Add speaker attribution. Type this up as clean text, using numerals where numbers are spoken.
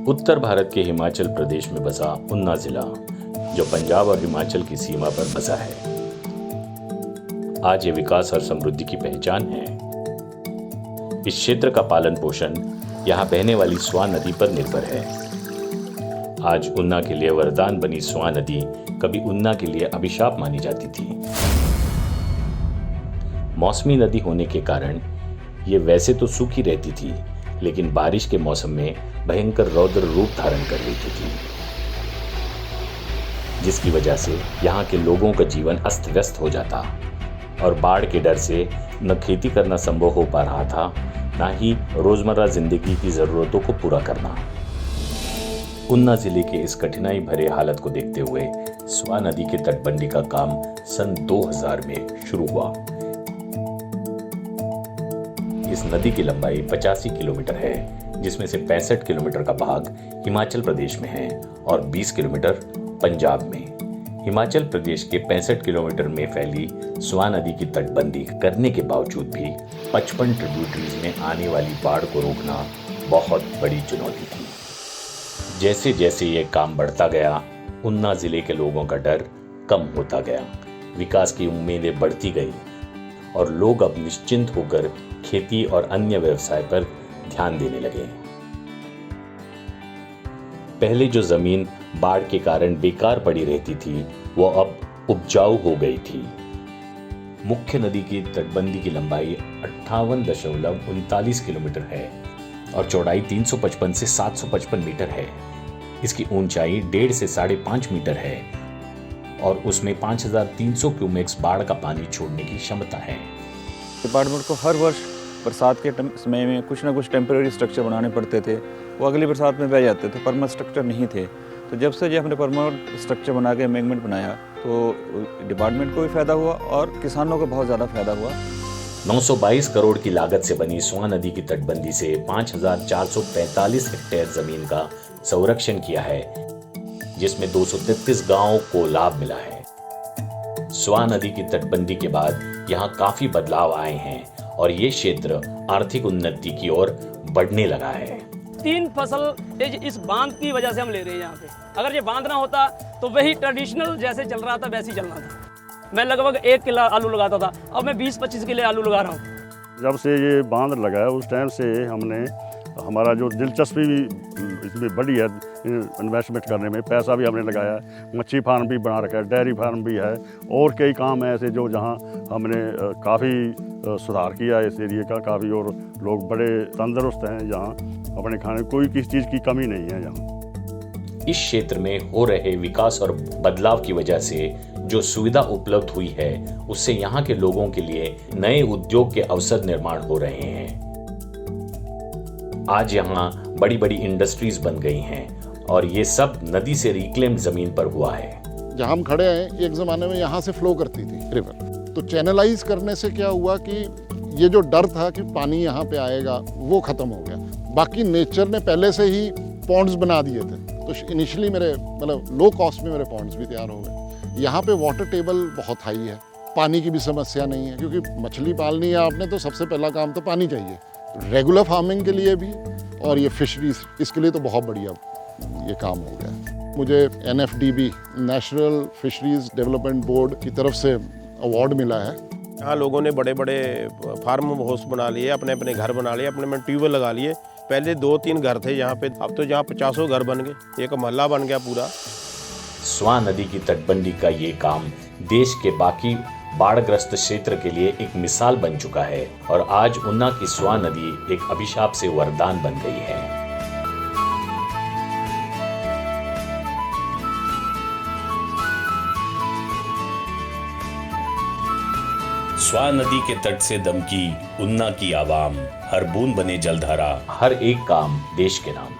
Speaker 1: उत्तर भारत के हिमाचल प्रदेश में बसा उन्ना जिला, जो पंजाब और हिमाचल की सीमा पर बसा है, आज ये विकास और समृद्धि की पहचान है। इस क्षेत्र का पालन पोषण यहाँ बहने वाली स्वां नदी पर निर्भर है। आज उन्ना के लिए वरदान बनी स्वां नदी कभी उन्ना के लिए अभिशाप मानी जाती थी। मौसमी नदी होने के कारण ये वैसे तो सूखी रहती थी, लेकिन बारिश के मौसम में भयंकर रौद्र रूप धारण कर लेती थी, जिसकी वजह से यहाँ के लोगों का जीवन अस्त व्यस्त हो जाता और बाढ़ के डर से न खेती करना संभव हो पा रहा था, न ही रोजमर्रा जिंदगी की जरूरतों को पूरा करना। उन्ना जिले के इस कठिनाई भरे हालत को देखते हुए स्वां नदी के तटबंदी का काम सन 2000 में शुरू हुआ। इस नदी की लंबाई 85 किलोमीटर है, जिसमें से 65 किलोमीटर का भाग हिमाचल प्रदेश में है और 20 किलोमीटर पंजाब में। हिमाचल प्रदेश के 65 किलोमीटर में फैली स्वां नदी की तटबंदी करने के बावजूद भी 55 ट्रिब्यूटरीज में आने वाली बाढ़ को रोकना बहुत बड़ी चुनौती थी। जैसे जैसे ये काम बढ़ता गया, उन्ना जिले के लोगों का डर कम होता गया, विकास की उम्मीदें बढ़ती गई और लोग अब निश्चिंत होकर खेती और अन्य व्यवसाय पर ध्यान देने लगे। पहले जो जमीन बाढ़ के कारण बेकार पड़ी रहती थी, वो अब उपजाऊ हो गई थी। मुख्य नदी की तटबंदी की लंबाई 58.39 किलोमीटर है और चौड़ाई 355 से 755 मीटर है। इसकी ऊंचाई 1.5 से 5.5 मीटर है और उसमें 5300 क्यूमेक्स बाढ़ का पानी छोड़ने की क्षमता है।
Speaker 2: डिपार्टमेंट को हर वर्ष बरसात के समय में कुछ ना कुछ टेम्परेरी स्ट्रक्चर बनाने पड़ते थे, वो अगली बरसात में बह जाते थे, परमानेंट स्ट्रक्चर नहीं थे। तो जब से हमने परमानेंट स्ट्रक्चर बना के एमेंडमेंट बनाया, तो डिपार्टमेंट को भी फ़ायदा हुआ और किसानों को बहुत ज़्यादा फ़ायदा हुआ।
Speaker 1: 922 करोड़ की लागत से बनी स्वां नदी की तटबंदी से 5445 हेक्टेयर जमीन का संरक्षण किया है, जिसमें 233 गांवों को लाभ मिला है। स्वां नदी की तटबंदी के बाद यहाँ काफी बदलाव आए हैं और ये क्षेत्र आर्थिक उन्नति की ओर बढ़ने लगा है।
Speaker 3: 3 फसल इस बांध की वजह से हम ले रहे हैं यहाँ पे। अगर ये बांध ना होता तो वही ट्रेडिशनल जैसे चल रहा था वैसे ही चलना था। मैं लगभग 1 किलो आलू लगाता था, अब मैं 20-25 किलो आलू लगा रहा हूँ।
Speaker 4: जब से ये बांध लगा है उस टाइम से हमने हमारा जो दिलचस्पी भी इसमें बढ़ी है, इन्वेस्टमेंट करने में पैसा भी हमने लगाया है। मच्छी फार्म भी बना रखा है, डेयरी फार्म भी है और कई काम हैं ऐसे जो जहाँ हमने काफ़ी सुधार किया है इस एरिए का काफ़ी, और लोग बड़े तंदुरुस्त हैं यहाँ, अपने खाने कोई किसी चीज़ की कमी नहीं है यहाँ।
Speaker 1: इस क्षेत्र में हो रहे विकास और बदलाव की वजह से जो सुविधा उपलब्ध हुई है, उससे यहाँ के लोगों के लिए नए उद्योग के अवसर निर्माण हो रहे हैं। आज यहाँ बड़ी बड़ी इंडस्ट्रीज बन गई हैं और ये सब नदी से रिक्लेम्ड जमीन पर हुआ है।
Speaker 5: जहाँ हम खड़े हैं, एक ज़माने में यहाँ से फ्लो करती थी रिवर, तो चैनलाइज करने से क्या हुआ कि ये जो डर था कि पानी यहाँ पे आएगा वो ख़त्म हो गया। बाकी नेचर ने पहले से ही पॉन्ड्स बना दिए थे, तो इनिशियली मेरे लो कॉस्ट में मेरे पॉन्ड्स भी तैयार हो गए। यहाँ पे वाटर टेबल बहुत हाई है, पानी की भी समस्या नहीं है, क्योंकि मछली पालनी है आपने तो सबसे पहला काम तो पानी चाहिए, रेगुलर फार्मिंग के लिए भी और ये फिशरीज, इसके लिए तो बहुत बढ़िया ये काम हो गया। मुझे NFDB national fisheries development board की तरफ से अवार्ड मिला है।
Speaker 6: यहाँ लोगों ने बड़े बड़े फार्म हाउस बना लिए, अपने अपने घर बना लिए, अपने में ट्यूबवेल लगा लिए। पहले 2-3 घर थे यहाँ पे, अब तो यहाँ 50 घर बन गए, एक मोहल्ला बन गया पूरा।
Speaker 1: स्वां नदी की तटबंदी का ये काम देश के बाकी बाढ़ग्रस्त क्षेत्र के लिए एक मिसाल बन चुका है और आज उन्ना की स्वां नदी एक अभिशाप से वरदान बन गई है। स्वां नदी के तट से दमकी उन्ना की आवाम, हर बूंद बने जलधारा, हर एक काम देश के नाम।